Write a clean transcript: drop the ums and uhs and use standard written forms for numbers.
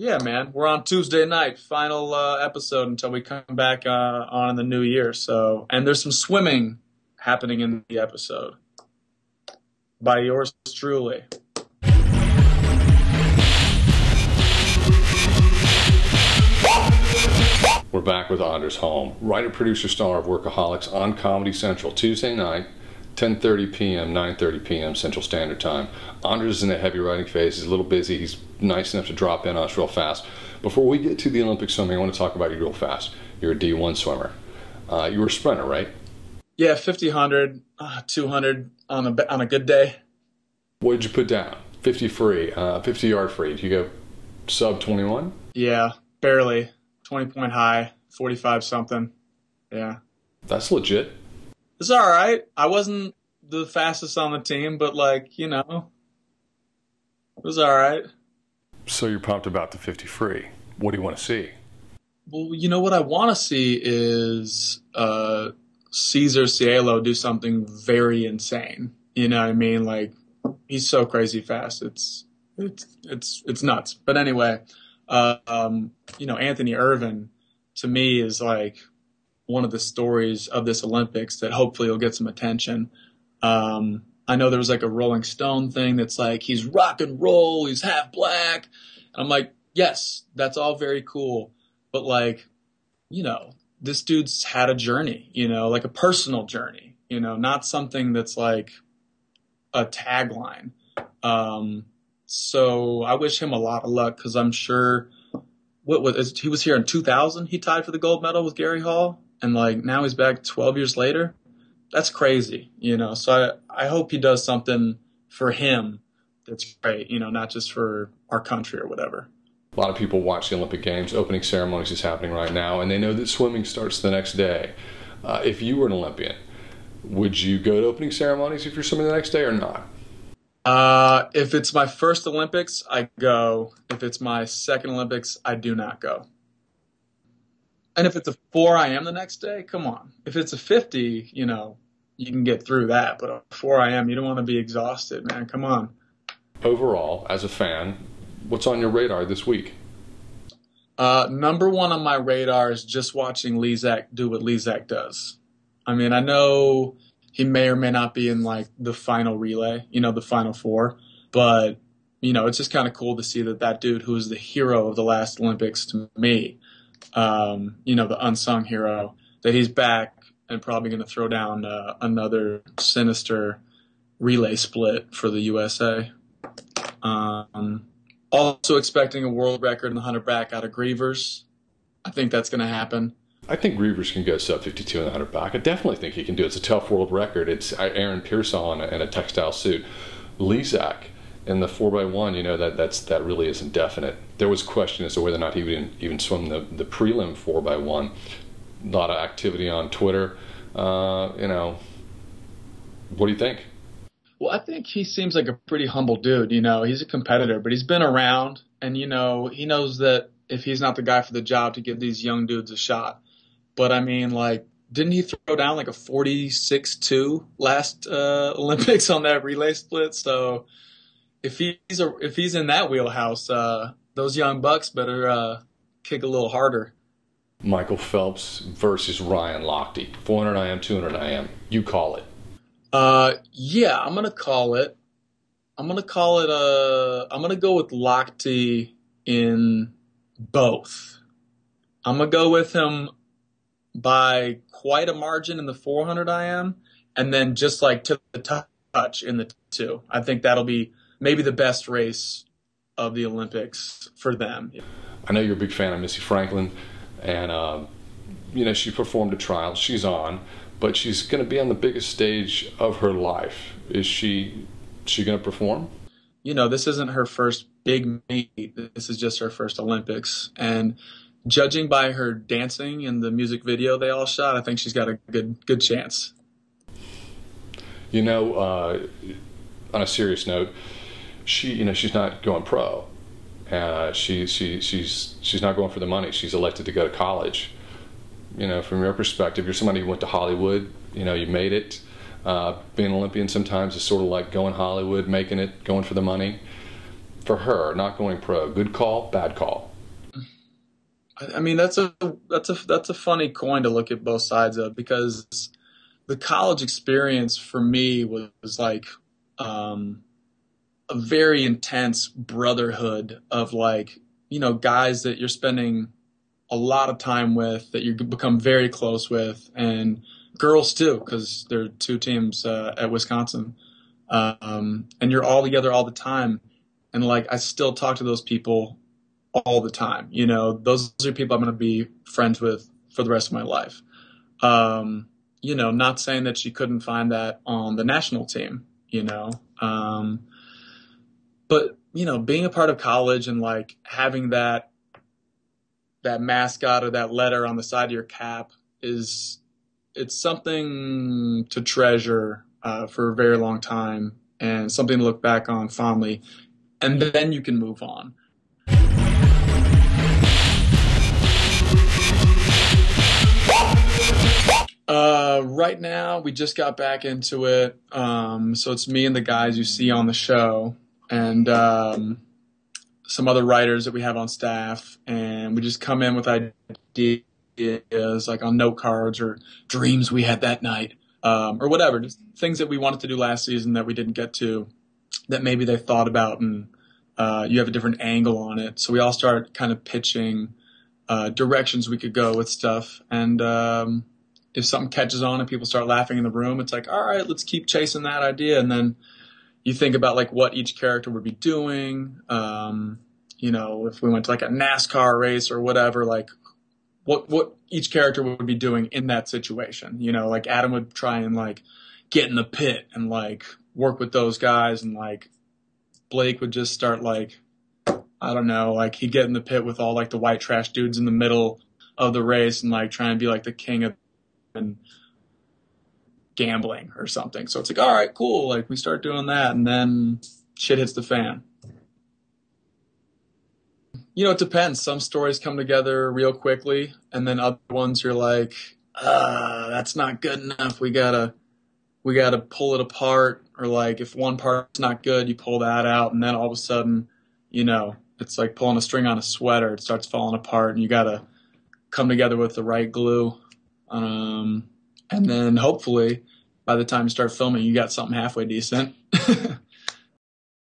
Yeah, man. We're on Tuesday night, final episode until we come back on in the new year. So, and there's some swimming happening in the episode by yours truly. We're back with Anders Holm, writer, producer, star of Workaholics on Comedy Central, Tuesday night, 10:30 p.m., 9:30 p.m. Central Standard Time. Anders is in a heavy writing phase. He's a little busy. He's nice enough to drop in on us real fast. Before we get to the Olympic swimming, I want to talk about you real fast. You're a D1 swimmer. You were a sprinter, right? Yeah, 50, 100, 200 on a good day. What did you put down? 50 free, 50-yard free. Did you go sub 21? Yeah, barely. 20-point high, 45 something. Yeah. That's legit. It's all right. I wasn't the fastest on the team, but it was all right. So you're pumped about the 50 free. What do you want to see? Well, you know what I want to see is Cesar Cielo do something very insane. You know what I mean? Like, he's so crazy fast. It's nuts. But anyway, Anthony Irvin to me is like one of the stories of this Olympics that hopefully will get some attention. I know there was like a Rolling Stone thing that's like, he's rock and roll, he's half black. And I'm like, yes, that's all very cool. But this dude's had a journey, like a personal journey, not something that's like a tagline. So I wish him a lot of luck because I'm sure he was here in 2000. He tied for the gold medal with Gary Hall. And now he's back 12 years later. That's crazy, So I hope he does something for him that's great, not just for our country or whatever. A lot of people watch the Olympic Games. Opening ceremonies is happening right now, and they know that swimming starts the next day. If you were an Olympian, would you go to opening ceremonies if you're swimming the next day or not? If it's my first Olympics, I go. If it's my second Olympics, I do not go. And if it's a 4 a.m. the next day, come on. If it's a 50, you can get through that. But a 4 a.m., you don't want to be exhausted, man. Come on. Overall, as a fan, what's on your radar this week? Number one on my radar is just watching Lezak do what Lezak does. I mean, I know he may or may not be in the final relay, the final 4, but it's just kind of cool to see that dude who is the hero of the last Olympics to me, the unsung hero, that he's back and probably going to throw down another sinister relay split for the USA. Also expecting a world record in the 100 back out of Grievers. I think that's going to happen. I think Grievers can go sub 52 in the 100 back. I definitely think he can do it. It's a tough world record. It's Aaron Pearsall in a textile suit. Lezak in the 4x1, that really isn't definite. There was a question as to whether or not he would even swim the prelim 4x1. A lot of activity on Twitter. What do you think? Well, I think he seems like a pretty humble dude. He's a competitor, but he's been around, and he knows that if he's not the guy for the job, to give these young dudes a shot. But I mean, didn't he throw down a 46-2 last Olympics on that relay split? So if he's in that wheelhouse, those young bucks better kick a little harder. Michael Phelps versus Ryan Lochte, 400 IM, 200 IM. You call it. Yeah, I'm gonna call it. I'm gonna go with Lochte in both. I'm gonna go with him by quite a margin in the 400 IM, and then just to the touch in the 2. I think that'll be maybe the best race of the Olympics for them. I know you're a big fan of Missy Franklin, and she performed a trial. She's on, but she's going to be on the biggest stage of her life. Is she going to perform? This isn't her first big meet. This is just her first Olympics, and judging by her dancing in the music video they all shot, I think she's got a good chance. On a serious note, she's not going pro. She's not going for the money. She's elected to go to college. From your perspective, you're somebody who went to Hollywood. You made it. Being an Olympian sometimes is sort of like going Hollywood, making it, going for the money. For her, not going pro, good call, bad call? I mean, that's a funny coin to look at both sides of, because the college experience for me was like um, a very intense brotherhood of like, guys that you're spending a lot of time with, that you become very close with, and girls too, because there are two teams at Wisconsin, and you're all together all the time, and like I still talk to those people all the time. Those are people I'm going to be friends with for the rest of my life. Not saying that she couldn't find that on the national team, but being a part of college and like having that mascot or that letter on the side of your cap it's something to treasure for a very long time, and something to look back on fondly, and then you can move on. Right now, we just got back into it. So it's me and the guys you see on the show, and some other writers that we have on staff, and we just come in with ideas like on note cards or dreams we had that night, or whatever, just things that we wanted to do last season that we didn't get to, that maybe they thought about, and you have a different angle on it. So we all start kind of pitching directions we could go with stuff, and if something catches on and people start laughing in the room, it's like, all right, let's keep chasing that idea. And then you think about like what each character would be doing. If we went to like a NASCAR race or whatever, like what each character would be doing in that situation. Like Adam would try and like get in the pit and like work with those guys, and like Blake would just start like, I don't know, like he'd get in the pit with all like the white trash dudes in the middle of the race and like try and be like the king of and gambling or something. So it's like, all right, cool. Like we start doing that, and then shit hits the fan. It depends. Some stories come together real quickly, and then other ones you're like, that's not good enough. We gotta pull it apart. Or like if one part's not good, you pull that out, and then all of a sudden, it's like pulling a string on a sweater. It starts falling apart, and you gotta come together with the right glue. And then hopefully by the time you start filming, you got something halfway decent.